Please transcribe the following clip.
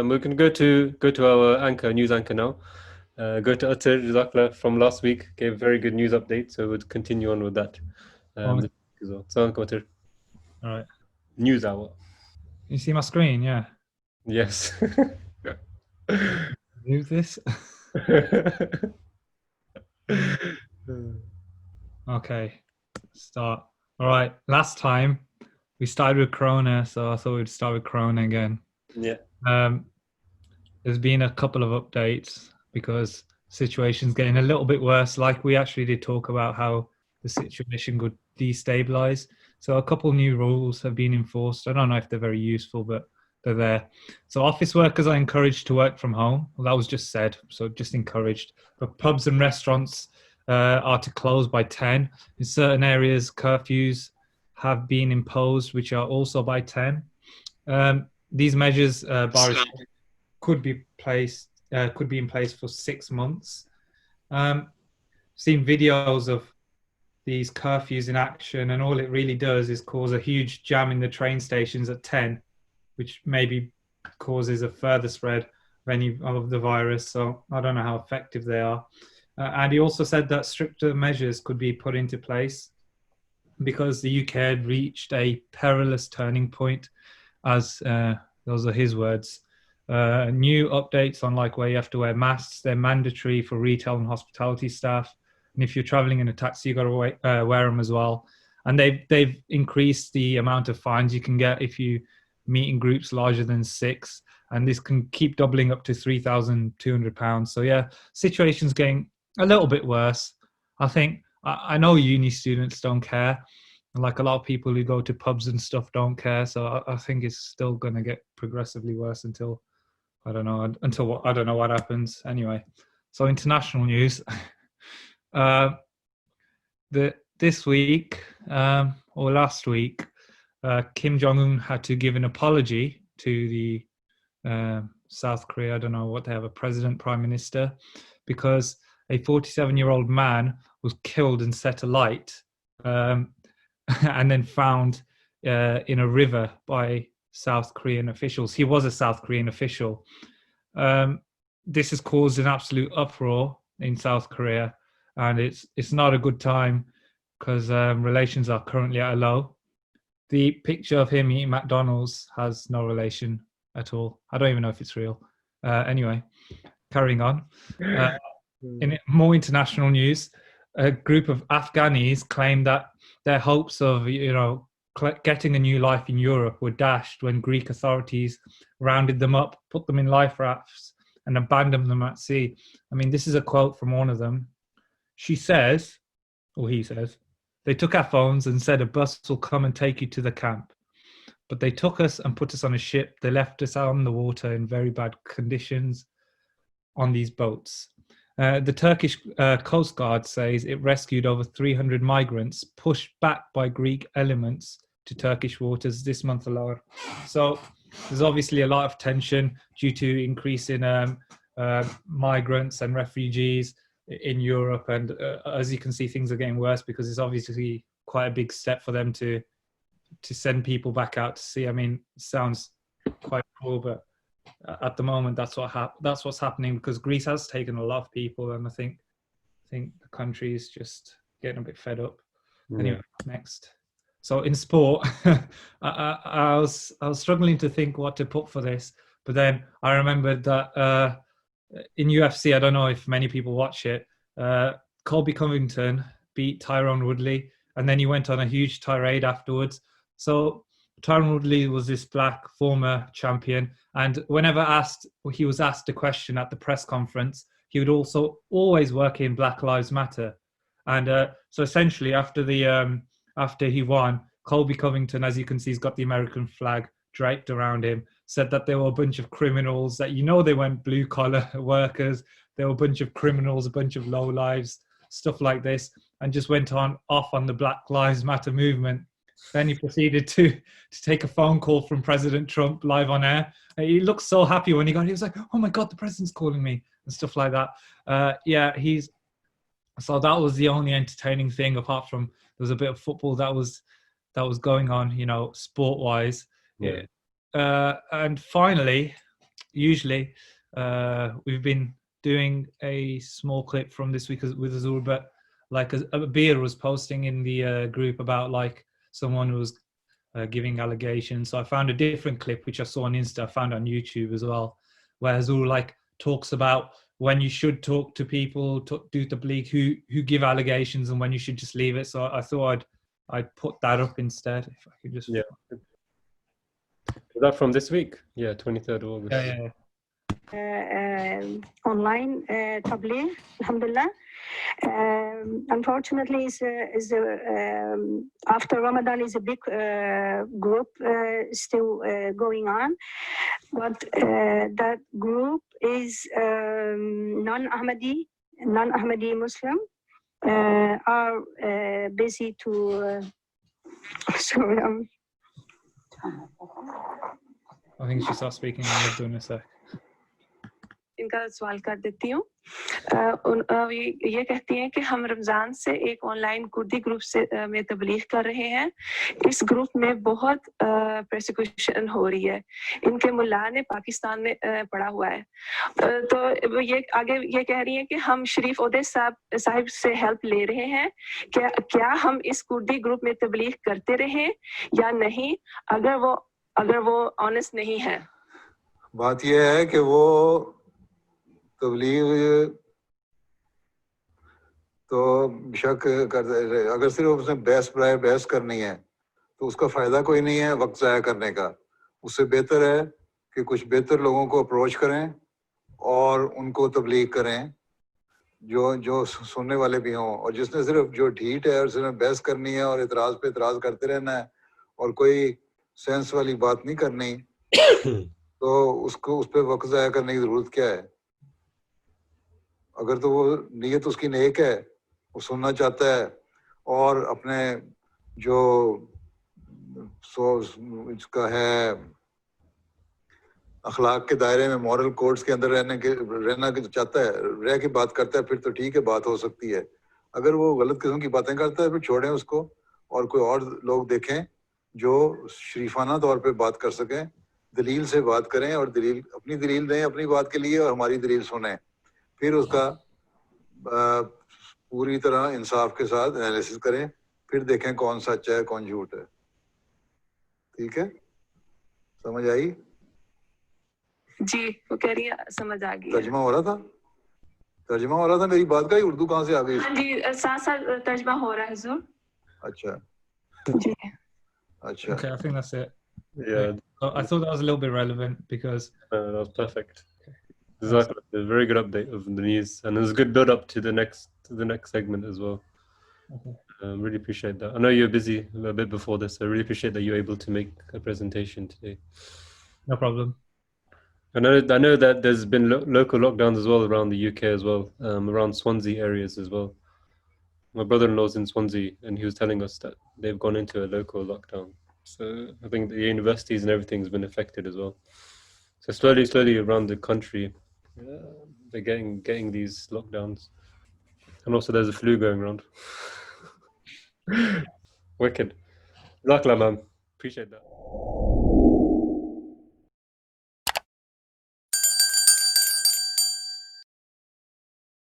We can go to our anchor, news anchor now. Go to Atir Jazakallah from last week. Gave a very good news update, so we'll continue on with that Oh, this week as well. Assalamu alaikum, Atir. all right. News hour. You see my screen? Yeah. Yes. Move this. Okay. Start. All right. Last time we started with Corona, so I thought we'd start with Corona again. Yeah. There's been a couple of updates because situation's getting a little bit worse. Like we actually did talk about how the situation could destabilize. So a couple new rules have been enforced. I don't know if they're very useful, but they're there. So office workers are encouraged to work from home. Well, that was just said, so just encouraged. But pubs and restaurants are to close by 10. In certain areas, curfews have been imposed, which are also by 10. These measures, Boris, could be in place for 6 months. Seen videos of these curfews in action, and all it really does is cause a huge jam in the train stations at 10, which maybe causes a further spread of the virus. So I don't know how effective they are. And he also said that stricter measures could be put into place because the UK had reached a perilous turning point, as those are his words. New updates on like where you have to wear masks. They're mandatory for retail and hospitality staff. And if you're traveling in a taxi, you've got to wear them as well. And they've increased the amount of fines you can get if you meet in groups larger than 6. And this can keep doubling up to £3,200. So yeah, situation's getting a little bit worse. I think, I know uni students don't care. And like a lot of people who go to pubs and stuff don't care. So I think it's still going to get progressively worse until I don't know what happens. Anyway, so international news. This week or last week, Kim Jong-un had to give an apology to the South Korea. I don't know what they have, a president, prime minister, because a 47-year-old man was killed and set alight and then found in a river by South Korean officials. He was a South Korean official. This has caused an absolute uproar in South Korea, and it's not a good time because relations are currently at a low. The picture of him eating McDonald's has no relation at all. I don't even know if it's real. Anyway, carrying on. In more international news, a group of Afghanis claim that their hopes of getting a new life in Europe were dashed when Greek authorities rounded them up, put them in life rafts, and abandoned them at sea. I mean, this is a quote from one of them. He says, they took our phones and said a bus will come and take you to the camp. But they took us and put us on a ship. They left us out on the water in very bad conditions on these boats. The Turkish Coast Guard says it rescued over 300 migrants pushed back by Greek elements to Turkish waters this month alone. So there's obviously a lot of tension due to increase in migrants and refugees in Europe. And as you can see, things are getting worse because it's obviously quite a big step for them to send people back out to sea. I mean, it sounds quite cool, but at the moment that's what's happening because Greece has taken a lot of people, and I think the country is just getting a bit fed up. Anyway, next. So in sport, I was struggling to think what to put for this, but then I remembered that in UFC, I don't know if many people watch it, Colby Covington beat Tyrone Woodley, and then he went on a huge tirade afterwards. So Tyrone Woodley was this black former champion, and whenever he was asked a question at the press conference, he would also always work in Black Lives Matter. And so essentially after he won, Colby Covington, as you can see, he's got the American flag draped around him, said that there were a bunch of criminals, that they weren't blue collar workers, there were a bunch of criminals, a bunch of lowlives, stuff like this, and just went off on the Black Lives Matter movement. Then he proceeded to take a phone call from President Trump live on air. He looked so happy when he got it. He was like, "Oh my God, the president's calling me," and stuff like that. So that was the only entertaining thing, apart from there was a bit of football that was going on, sport-wise. Yeah. And finally, usually we've been doing a small clip from this week with Azur, but like a beer was posting in the group about like someone who was giving allegations. So I found a different clip which I saw on Insta, I found on YouTube as well, where Azur like talks about when you should talk to people, do tabligh who give allegations, and when you should just leave it. So I thought I'd put that up instead. If I could just Is that from this week? Yeah, 23rd of August. yeah. Online tabligh, alhamdulillah. Unfortunately, after Ramadan is a big group still going on, but that group is non-Ahmadi Muslim are busy to. Sorry, I think she starts speaking in Urdu in a sec. इनका सवाल कर देती हूँ ये कहती हैं कि हम रमज़ान से एक ऑनलाइन कुर्दी ग्रुप से में तबलीग कर रहे हैं इस ग्रुप में बहुत प्रोसिक्यूशन हो रही है इनके मुल्ला ने पाकिस्तान में पढ़ा हुआ है तो ये आगे ये कह रही हैं कि हम शरीफ ओहदे साहिब से हेल्प ले रहे हैं क्या हम इस कुर्दी ग्रुप में तबलीग करते रहें या नहीं अगर वो ऑनेस्ट नहीं है बात ये है कि वो तबलीग तो शक कर अगर सिर्फ उसने बहस करनी है तो उसका फ़ायदा कोई नहीं है वक्त ज़ाया करने का उससे बेहतर है कि कुछ बेहतर लोगों को अप्रोच करें और उनको तबलीग करें जो सुनने वाले भी हों और जिसने सिर्फ जो ढीठ है और सिर्फ बहस करनी है और इतराज़ पे इतराज़ करते रहना है और कोई सेंस वाली बात नहीं करनी तो उसको उस पर वक्त ज़ाया करने की ज़रूरत क्या है अगर तो वो नीयत उसकी नेक है वो सुनना चाहता है और अपने जो इसका है अखलाक के दायरे में मॉरल कोड्स के अंदर रहना चाहता है रह के बात करता है फिर तो ठीक है बात हो सकती है अगर वो गलत किस्म की बातें करता है फिर छोड़ें उसको और कोई और लोग देखें जो शरीफाना तौर पे बात कर सकें दलील से बात करें और अपनी दलील दें अपनी बात के लिए और हमारी दलील सुनें फिर उसका पूरी तरह इंसाफ के साथ एनालिसिस करें फिर देखें कौन सच है कौन झूठ है ठीक है समझ आई जी वो कह रही है समझ आ गई तर्जमा हो रहा था मेरी बात का ही उर्दू कहाँ से आ गई जी साथ साथ तर्जमा हो रहा है हुजूर अच्छा जी अच्छा Okay, I think that's it. Yeah, I thought that was a little bit relevant because that was perfect. Exactly, a very good update of the news, and there's a good build up to the next segment as well. Okay. Really appreciate that. I know you're busy a bit before this. I really appreciate that you're able to make a presentation today. No problem. I know that there's been local lockdowns as well around the UK as well, around Swansea areas as well. My brother-in-law's in Swansea, and he was telling us that they've gone into a local lockdown. So I think the universities and everything's been affected as well. So slowly around the country, they're getting these lockdowns, and also there's a flu going around. Wicked. Luck, man. Appreciate that.